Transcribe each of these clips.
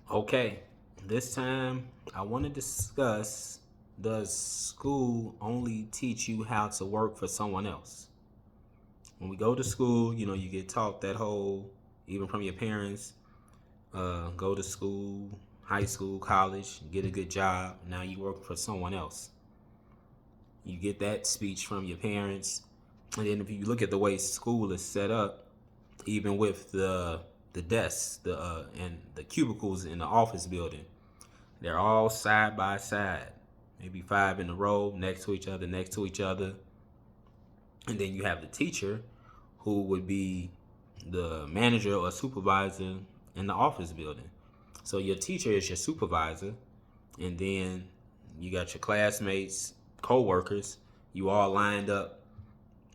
Okay, this time I want to discuss, does school only teach you how to work for someone else? When we go to school, you get taught that whole, even from your parents, go to school, high school, college, get a good job. Now you work for someone else. You get that speech from your parents. And then if you look at the way school is set up, even with the desks, and the cubicles in the office building, they're all side by side, maybe five in a row, next to each other, next to each other. And then you have the teacher, who would be the manager or supervisor in the office building. So your teacher is your supervisor, and then you got your classmates, co-workers, you all lined up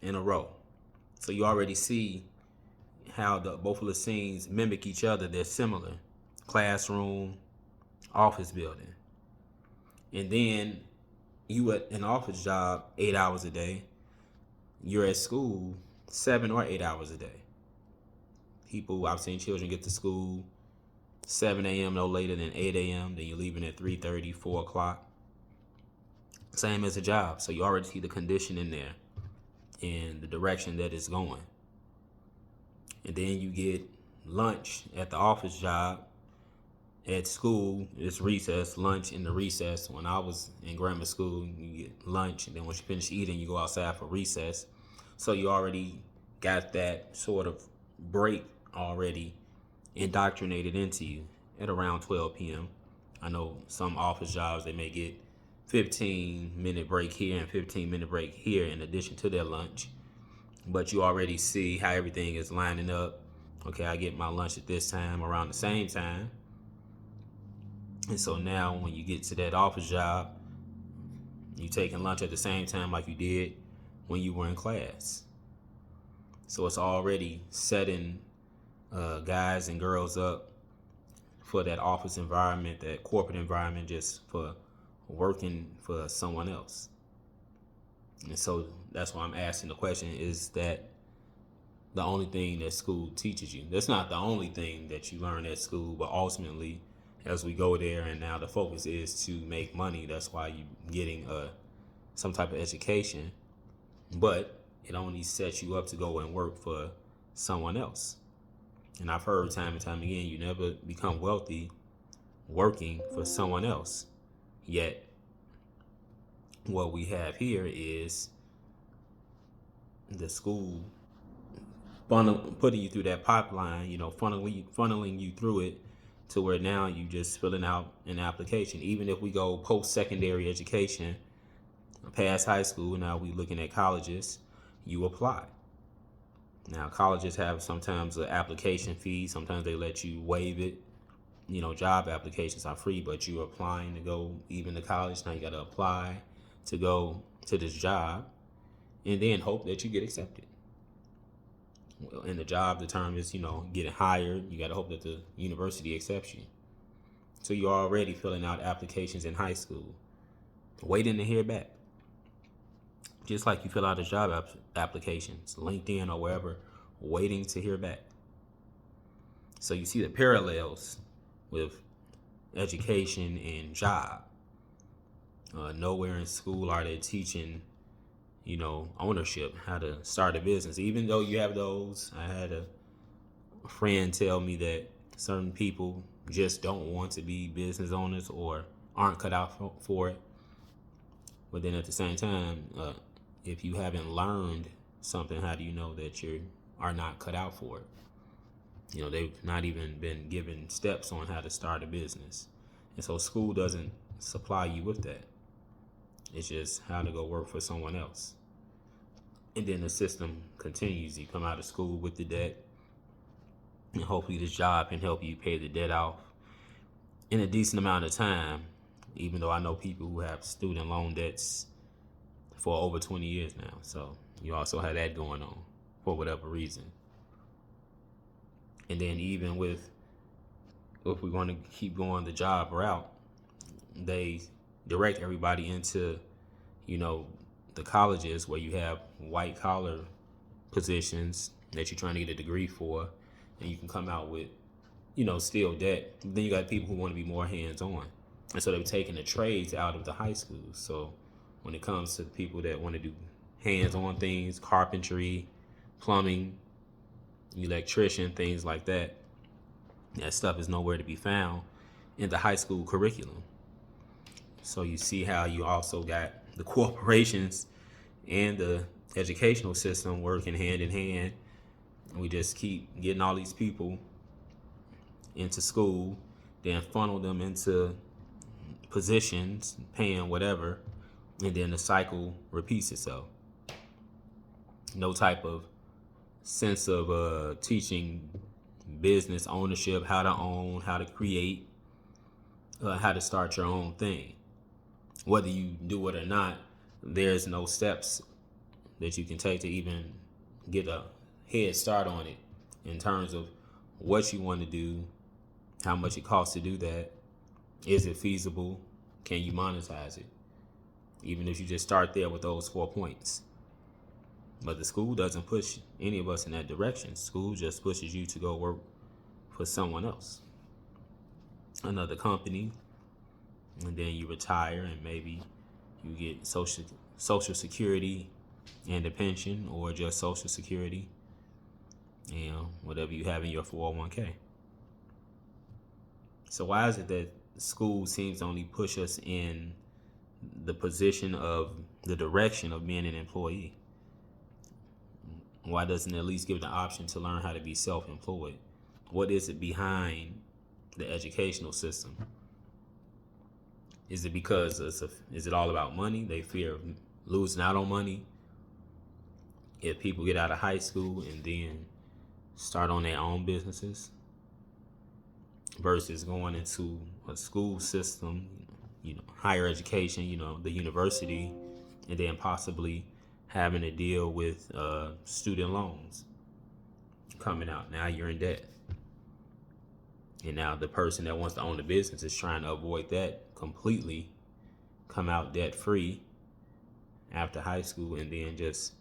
in a row. So you already see how the both of the scenes mimic each other. They're similar. Classroom, office building. And then you at an office job 8 hours a day. You're at school 7 or 8 hours a day. I've seen children get to school 7 a.m. no later than 8 a.m. Then you're leaving at 3:30, 4 o'clock. Same as a job. So you already see the condition in there and the direction that it's going. And then you get lunch at the office job. At school, it's recess, lunch in the recess. When I was in grammar school, you get lunch, and then once you finish eating, you go outside for recess. So you already got that sort of break already indoctrinated into you at around 12 p.m. I know some office jobs, they may get 15-minute break here and 15-minute break here in addition to their lunch. But you already see how everything is lining up. Okay, I get my lunch at this time around the same time. And so now when you get to that office job, you taking lunch at the same time like you did when you were in class. So it's already setting guys and girls up for that office environment, that corporate environment, just for working for someone else. And so that's why I'm asking the question, is that the only thing that school teaches you? That's not the only thing that you learn at school, but ultimately, as we go there, and now the focus is to make money. That's why you're getting some type of education, but it only sets you up to go and work for someone else. And I've heard time and time again, you never become wealthy working for someone else. Yet, what we have here is the school putting you through that pipeline, funneling you through it to where now you just filling out an application. Even if we go post-secondary education, past high school, now we looking at colleges, you apply. Now colleges have sometimes an application fee, sometimes they let you waive it. Job applications are free, but you're applying to go even to college. Now you got to apply to go to this job and then hope that you get accepted. Well, in the job, the term is, getting hired. You got to hope that the university accepts you. So you're already filling out applications in high school, waiting to hear back. Just like you fill out a job applications, LinkedIn or wherever, waiting to hear back. So you see the parallels with education and job. Nowhere in school are they teaching, ownership, how to start a business. Even though you have those, I had a friend tell me that certain people just don't want to be business owners or aren't cut out for it. But then at the same time, if you haven't learned something, how do you know that you are not cut out for it? They've not even been given steps on how to start a business. And so school doesn't supply you with that. It's just how to go work for someone else. And then the system continues. You come out of school with the debt, and hopefully this job can help you pay the debt off in a decent amount of time, even though I know people who have student loan debts for over 20 years now. So you also have that going on for whatever reason. And then even if we want to keep going the job route, they direct everybody into, the colleges where you have white collar positions that you're trying to get a degree for, and you can come out with still debt. Then you got people who want to be more hands-on. And so they're taking the trades out of the high schools. So when it comes to people that want to do hands-on things, carpentry, plumbing, electrician, things like that, that stuff is nowhere to be found in the high school curriculum. So you see how you also got the corporations and the educational system working hand in hand. We just keep getting all these people into school, then funnel them into positions, paying whatever, and then the cycle repeats itself. No type of sense of teaching business ownership, how to own, how to create, how to start your own thing. Whether you do it or not, there's no steps that you can take to even get a head start on it in terms of what you want to do, how much it costs to do that, is it feasible, can you monetize it, even if you just start there with those 4 points. But the school doesn't push any of us in that direction. School just pushes you to go work for someone else, another company, and then you retire and maybe you get social security and a pension, or just social security, whatever you have in your 401k. So why is it that school seems to only push us in the position of the direction of being an employee? Why doesn't it at least give the option to learn how to be self-employed? What is it behind the educational system? Is it because is it all about money? They fear losing out on money if people get out of high school and then start on their own businesses versus going into a school system, higher education, the university, and then possibly having to deal with student loans coming out. Now you're in debt. And now the person that wants to own the business is trying to avoid that completely, come out debt free after high school, and then just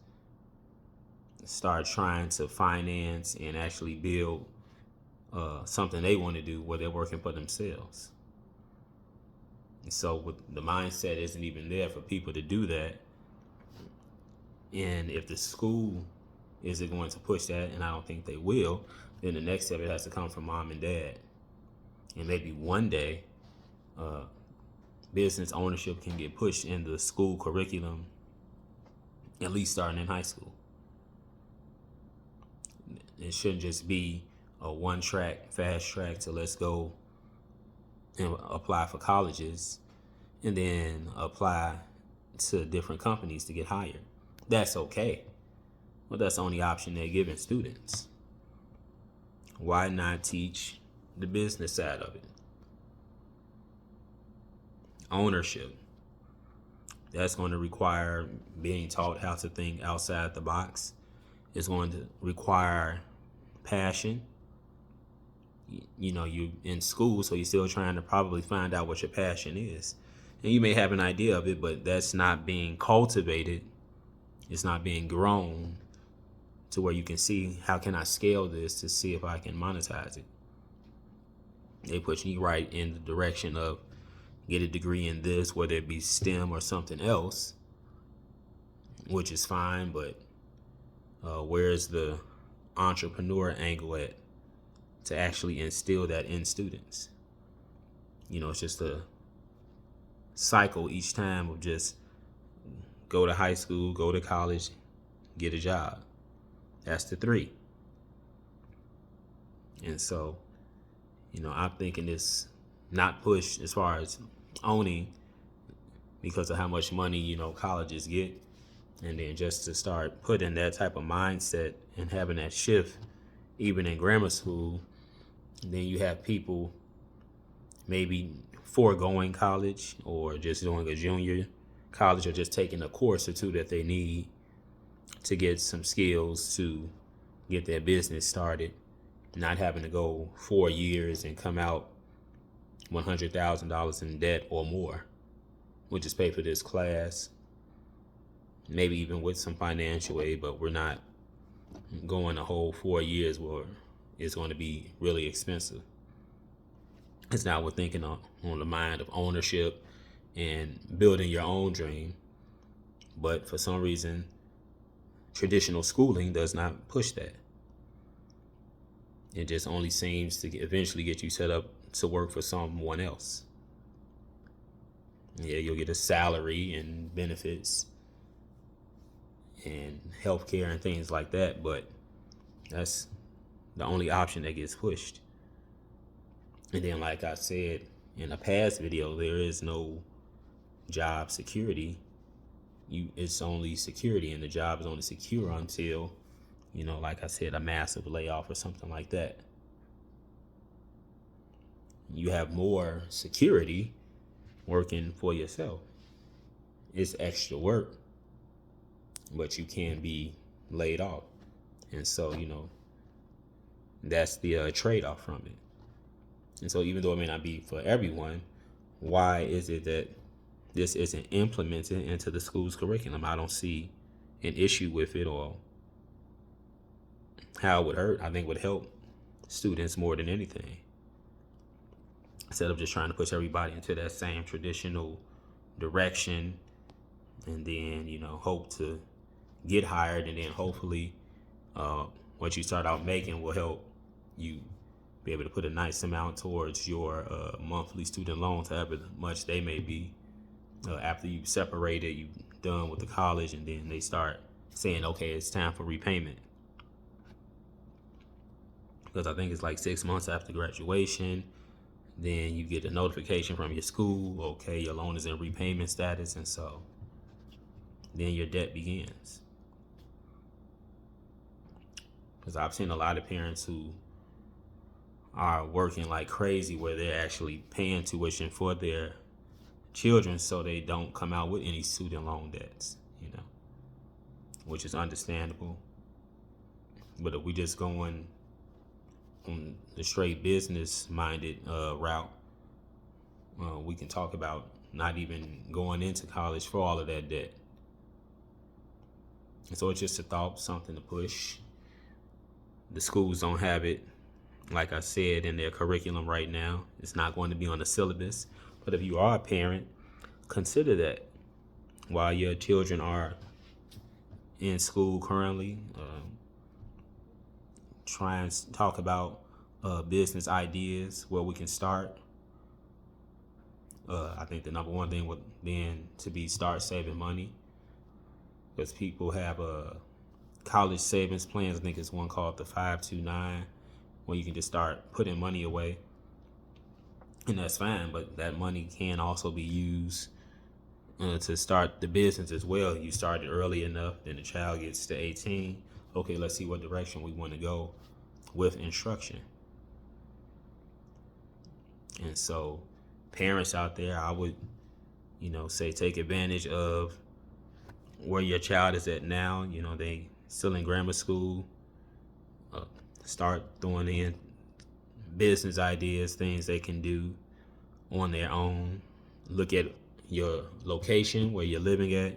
start trying to finance and actually build something they want to do where they're working for themselves. And so the mindset isn't even there for people to do that. And if the school isn't going to push that, and I don't think they will, then the next step, it has to come from mom and dad. And maybe one day, business ownership can get pushed into the school curriculum, at least starting in high school. It shouldn't just be a one-track, fast track to let's go and apply for colleges and then apply to different companies to get hired. That's okay. Well, that's the only option they're giving students. Why not teach the business side of it? Ownership. That's going to require being taught how to think outside the box. It's going to require passion. You're in school, so you're still trying to probably find out what your passion is. And you may have an idea of it, but that's not being cultivated. It's not being grown to where you can see, how can I scale this to see if I can monetize it? They put you right in the direction of get a degree in this, whether it be STEM or something else, which is fine, but where's the entrepreneur angle at to actually instill that in students? It's just a cycle each time of just go to high school, go to college, get a job. That's the 3. And so, I'm thinking it's not pushed as far as owning because of how much money, colleges get. And then just to start putting that type of mindset and having that shift, even in grammar school, then you have people maybe foregoing college or just doing a junior college or just taking a course or two that they need to get some skills to get their business started, not having to go 4 years and come out $100,000 in debt or more. We'll just pay for this class, maybe even with some financial aid, but we're not going a whole 4 years where it's going to be really expensive. It's now we're thinking on the mind of ownership and building your own dream. But for some reason, traditional schooling does not push that. It just only seems to eventually get you set up to work for someone else. Yeah, you'll get a salary and benefits and healthcare and things like that, but that's the only option that gets pushed. And then, like I said in a past video, there is no job security. It's only security, and the job is only secure until, like I said, a massive layoff or something like that. You have more security working for yourself. It's extra work, but you can be laid off. And so, that's the trade-off from it. And so even though it may not be for everyone, why is it that this isn't implemented into the school's curriculum? I don't see an issue with it or how it would hurt. I think it would help students more than anything. Instead of just trying to push everybody into that same traditional direction and then, hope to get hired, and then hopefully what you start out making will help you be able to put a nice amount towards your monthly student loans, however much they may be. After you separated, you done with the college, and then they start saying, okay, it's time for repayment. Because I think it's like 6 months after graduation, then you get a notification from your school, okay, your loan is in repayment status, and so then your debt begins. Because I've seen a lot of parents who are working like crazy where they're actually paying tuition for their children so they don't come out with any student loan debts, which is understandable. But if we just going on the straight business minded route, we can talk about not even going into college for all of that debt. And so it's just a thought, something to push. The schools don't have it, like I said, in their curriculum right now. It's not going to be on the syllabus. But if you are a parent, consider that while your children are in school currently. Try and talk about business ideas where we can start. I think the number one thing would then to be start saving money, because people have college savings plans. I think it's one called the 529, where you can just start putting money away, and that's fine. But that money can also be used to start the business as well. You started early enough, then the child gets to 18. Okay, let's see what direction we want to go with instruction. And so parents out there, I would, say take advantage of where your child is at now. They still in grammar school. Start throwing in business ideas, things they can do on their own. Look at your location, where you're living at,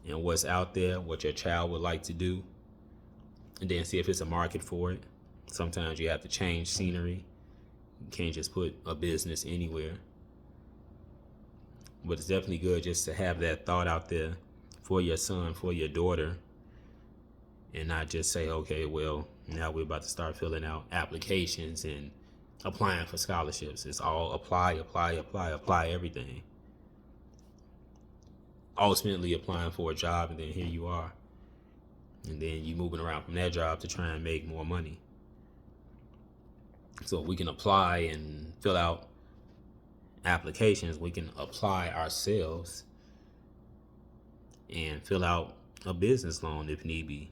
and what's out there, what your child would like to do, and then see if it's a market for it. Sometimes you have to change scenery. You can't just put a business anywhere. But it's definitely good just to have that thought out there for your son, for your daughter, and not just say, okay, well, now we're about to start filling out applications and applying for scholarships. It's all apply everything. Ultimately applying for a job, and then here you are. And then you moving around from that job to try and make more money. So we can apply and fill out applications. We can apply ourselves and fill out a business loan if need be.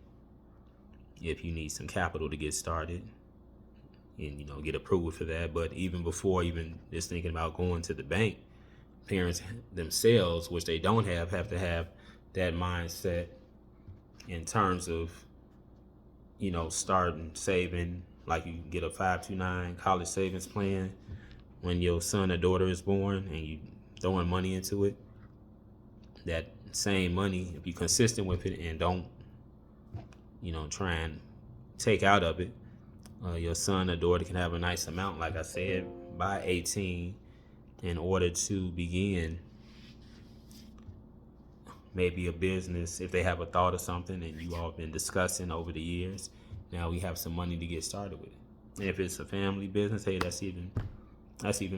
If you need some capital to get started and, get approval for that. But even before even just thinking about going to the bank, parents themselves, which they don't have to have that mindset in terms of, starting saving. Like you get a 529 college savings plan when your son or daughter is born, and you throwing money into it. That same money, if you're consistent with it and don't, try and take out of it, your son or daughter can have a nice amount, like I said, by 18 in order to begin maybe a business. If they have a thought of something and you all have been discussing over the years, now we have some money to get started with it. And if it's a family business, hey, that's even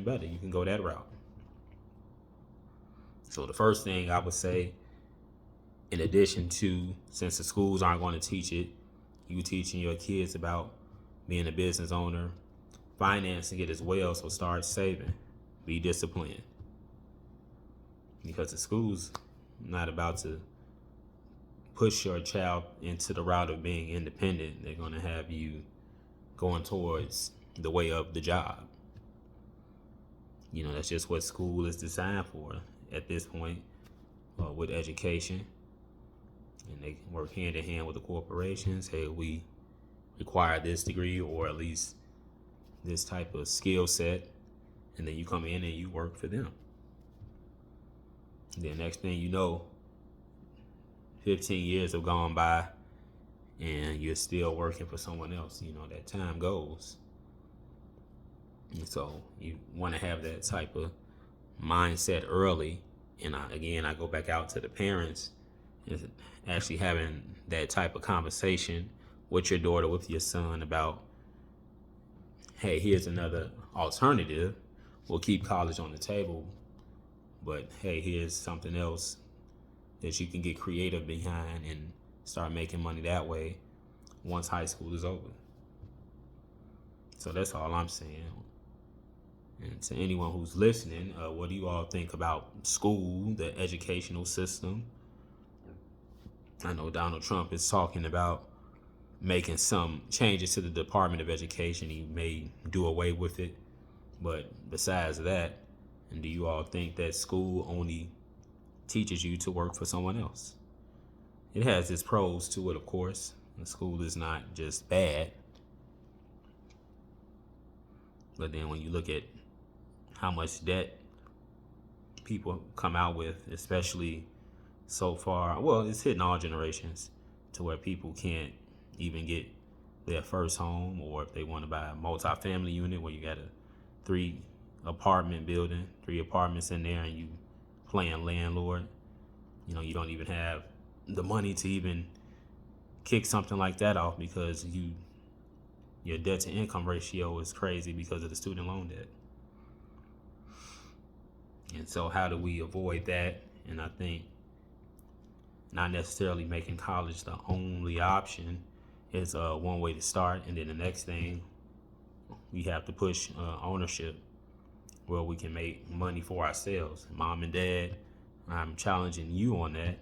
better. You can go that route. So the first thing I would say, in addition to, since the schools aren't going to teach it, you teaching your kids about being a business owner, financing it as well. So start saving, be disciplined, because the school's not about to push your child into the route of being independent. They're going to have you going towards the way of the job. That's just what school is designed for at this point, with education. And they work hand in hand with the corporations. Hey, we require this degree or at least this type of skill set. And then you come in and you work for them. And then next thing you know, 15 years have gone by and you're still working for someone else. That time goes. And so you want to have that type of mindset early. And I go back out to the parents, is actually having that type of conversation with your daughter, with your son about, hey, here's another alternative. We'll keep college on the table, but hey, here's something else that you can get creative behind and start making money that way once high school is over. So that's all I'm saying. And to anyone who's listening, what do you all think about school, the educational system? I know Donald Trump is talking about making some changes to the Department of Education. He may do away with it. But besides that, and do you all think that school only teaches you to work for someone else? It has its pros to it, of course. The school is not just bad. But then when you look at how much debt people come out with, especially so far, well, it's hitting all generations to where people can't even get their first home, or if they want to buy a multi-family unit where you got a 3-apartment building, 3 apartments in there, and you playing landlord. You don't even have the money to even kick something like that off because your debt to income ratio is crazy because of the student loan debt. And so how do we avoid that? And I think not necessarily making college the only option is one way to start. And then the next thing, we have to push ownership where we can make money for ourselves. Mom and dad, I'm challenging you on that,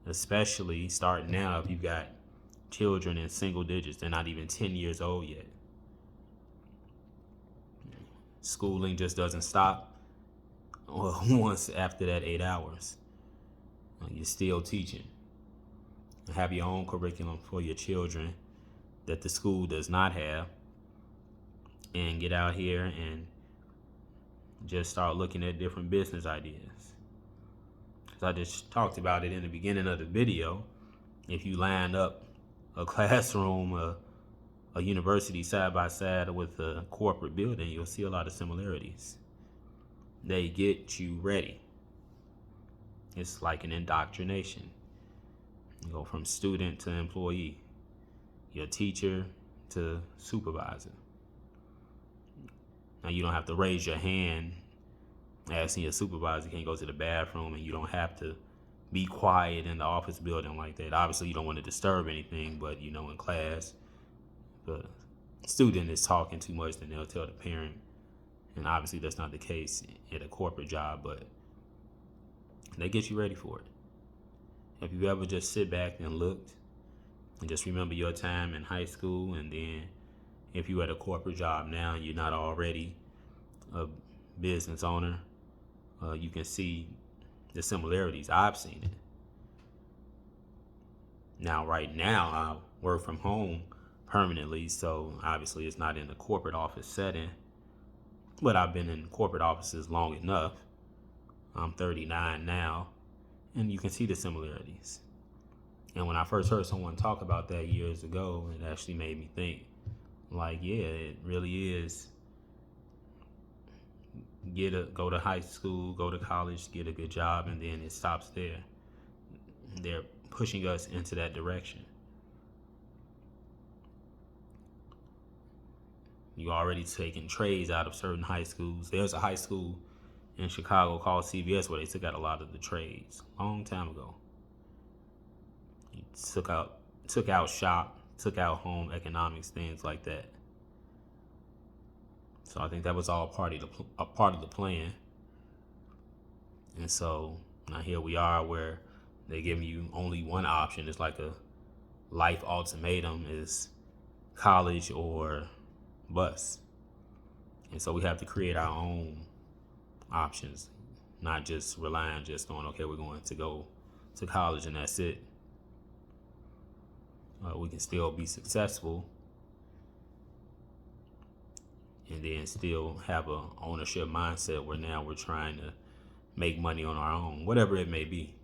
especially starting now if you've got children in single digits. They're not even 10 years old yet. Schooling just doesn't stop once after that 8 hours. You're still teaching. Have your own curriculum for your children that the school does not have, and get out here and just start looking at different business ideas. Because I just talked about it in the beginning of the video. If you line up a classroom, a university side by side with a corporate building, you'll see a lot of similarities. They get you ready. It's like an indoctrination. You go from student to employee, your teacher to supervisor. Now you don't have to raise your hand asking your supervisor, can you go to the bathroom, and you don't have to be quiet in the office building like that. Obviously you don't want to disturb anything, but in class, the student is talking too much, then they'll tell the parent. And obviously that's not the case at a corporate job, but they get you ready for it. If you ever just sit back and looked and just remember your time in high school, and then if you're at a corporate job now and you're not already a business owner, you can see the similarities. I've seen it. Now, right now, I work from home permanently, so obviously it's not in the corporate office setting, but I've been in corporate offices long enough. I'm 39 now, and you can see the similarities. And when I first heard someone talk about that years ago, it actually made me think, like, yeah, it really is go to high school, go to college, get a good job, and then it stops there. They're pushing us into that direction. You already taking trades out of certain high schools. There's a high school in Chicago called CVS where they took out a lot of the trades long time ago. You took out shop, took out home economics, things like that. So I think that was all a part of the plan. And so now here we are where they're giving you only one option. It's like a life ultimatum: is college or bust. And so we have to create our own options, not just relying just on, okay, we're going to go to college and that's it. We can still be successful and then still have a ownership mindset where now we're trying to make money on our own, whatever it may be.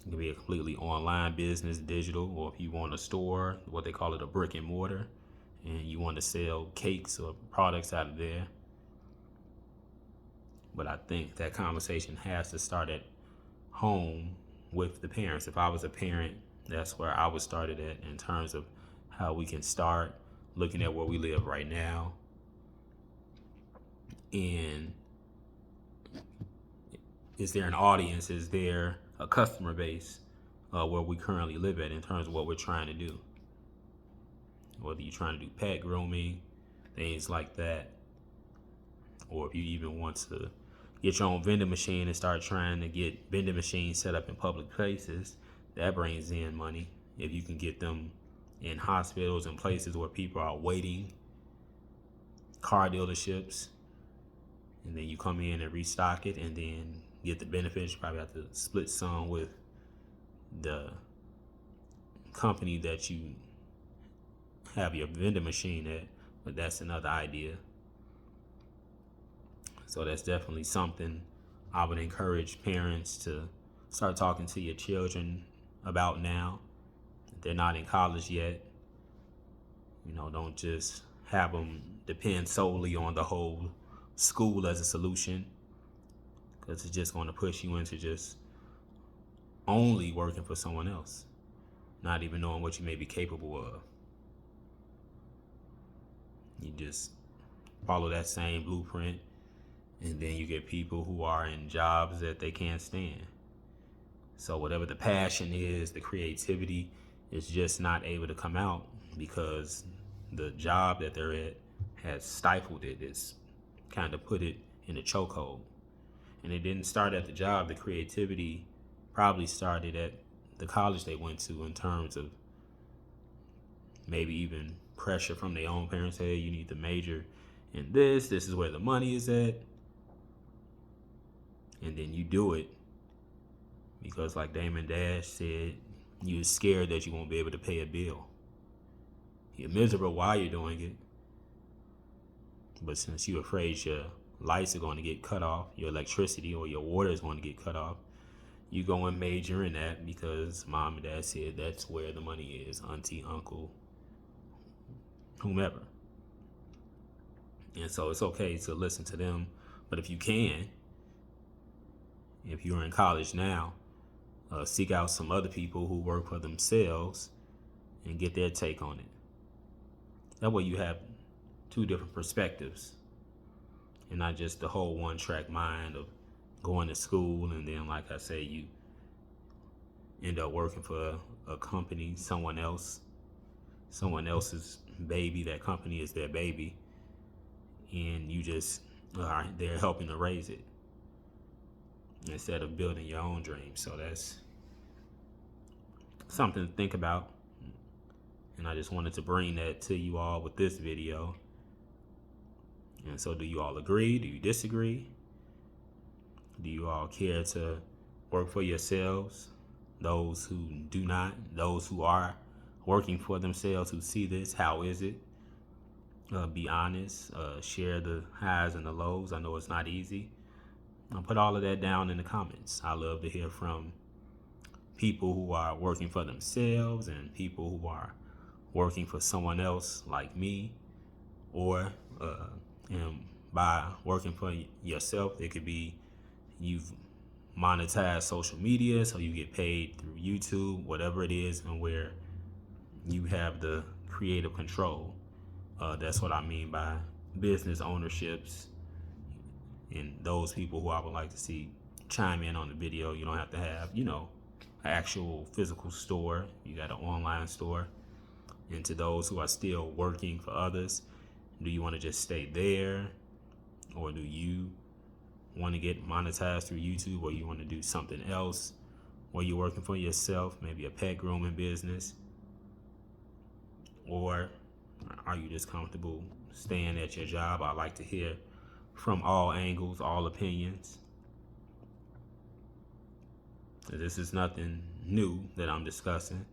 It can be a completely online business, digital, or if you want a store, what they call it, a brick and mortar, and you want to sell cakes or products out of there. But I think that conversation has to start at home with the parents. If I was a parent, that's where I would start it at, in terms of how we can start looking at where we live right now. And is there an audience? Is there a customer base where we currently live at in terms of what we're trying to do? Whether you're trying to do pet grooming, things like that, or if you even want to get your own vending machine and start trying to get vending machines set up in public places, that brings in money. If you can get them in hospitals and places where people are waiting, car dealerships, and then you come in and restock it and then get the benefits. You probably have to split some with the company that you have your vending machine at, but that's another idea. So that's definitely something I would encourage parents to start talking to your children about now. If they're not in college yet, don't just have them depend solely on the whole school as a solution, because it's just going to push you into just only working for someone else, not even knowing what you may be capable of. You just follow that same blueprint, and then you get people who are in jobs that they can't stand. So whatever the passion is, the creativity is just not able to come out because the job that they're at has stifled it. It's kind of put it in a chokehold. And it didn't start at the job. The creativity probably started at the college they went to, in terms of maybe even pressure from their own parents. Hey, you need to major in this. This is where the money is at. And then you do it because, like Damon Dash said, you're scared that you won't be able to pay a bill. You're miserable while you're doing it. But since you're afraid your lights are going to get cut off, your electricity or your water is going to get cut off, you go and major in that because mom and dad said that's where the money is, auntie, uncle, whomever. And so it's okay to listen to them. But if you can, if you're in college now, seek out some other people who work for themselves and get their take on it. That way you have two different perspectives and not just the whole one-track mind of going to school and then, like I say, you end up working for a company, someone else's baby. That company is their baby, and you just are there helping to raise it instead of building your own dreams. So that's something to think about, and I just wanted to bring that to you all with this video. And so, do you all agree? Do you disagree? Do you all care to work for yourselves? Those who do not, those who are working for themselves, who see this, how is it? Be honest, share the highs and the lows. I know it's not easy. I'll put all of that down in the comments. I love to hear from people who are working for themselves and people who are working for someone else like me, or by working for yourself. It could be you've monetized social media, so you get paid through YouTube, whatever it is, and where you have the creative control. That's what I mean by business ownerships. And those people who I would like to see chime in on the video. You don't have to have, an actual physical store. You got an online store. And to those who are still working for others, do you want to just stay there? Or do you want to get monetized through YouTube? Or you want to do something else where you're working for yourself, maybe a pet grooming business? Or are you just comfortable staying at your job? I like to hear from all angles, all opinions. This is nothing new that I'm discussing,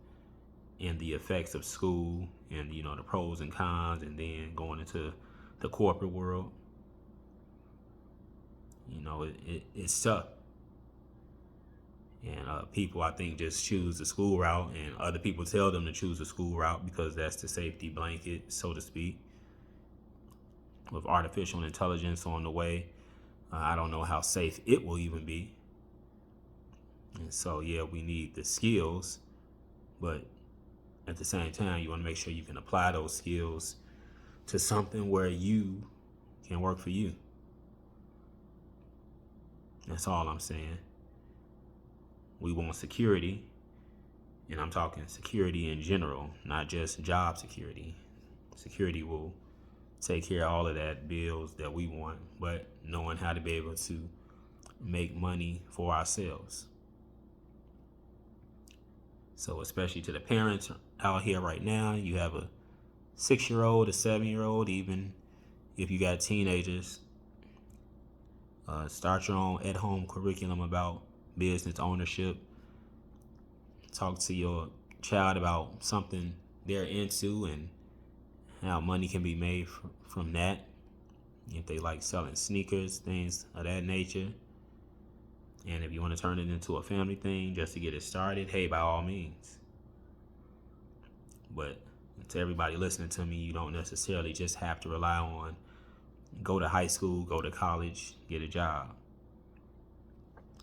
and the effects of school and, the pros and cons, and then going into the corporate world. It's tough. And people, I think, just choose the school route, and other people tell them to choose the school route because that's the safety blanket, so to speak. With artificial intelligence on the way, I don't know how safe it will even be. And so, yeah, we need the skills, but at the same time, you want to make sure you can apply those skills to something where you can work for you. That's all I'm saying. We want security, and I'm talking security in general, not just job security. Security will take care of all of that bills that we want, but knowing how to be able to make money for ourselves. So especially to the parents out here right now, you have a 6-year-old, a 7-year-old, even if you got teenagers, start your own at-home curriculum about business ownership. Talk to your child about something they're into and how money can be made from that. If they like selling sneakers, things of that nature. And if you want to turn it into a family thing just to get it started, hey, by all means. But to everybody listening to me, you don't necessarily just have to rely on go to high school, go to college, get a job.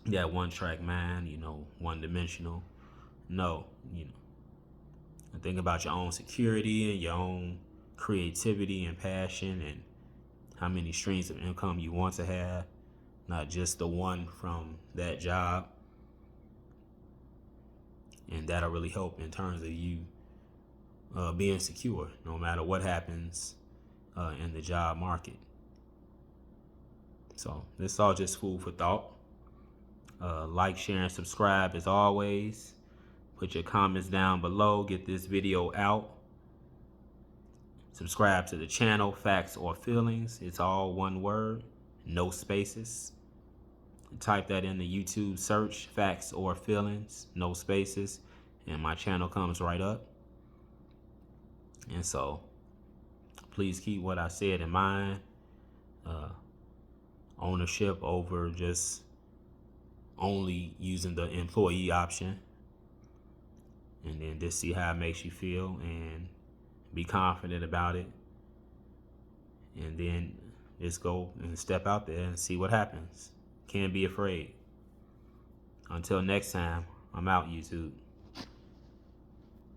That one-track mind, one-dimensional. No, think about your own security and your own creativity and passion and how many streams of income you want to have, not just the one from that job. And that'll really help in terms of you being secure no matter what happens in the job market. So this is all just food for thought. Like, share, and subscribe as always. Put your comments down below. Get this video out. Subscribe to the channel, Facts or Feelings. It's all one word, no spaces. Type that in the YouTube search, Facts or Feelings, no spaces, and my channel comes right up. And so please keep what I said in mind. Ownership over just only using the employee option, and then just see how it makes you feel and be confident about it, and then just go and step out there and see what happens. Can't be afraid. Until next time, I'm out, YouTube.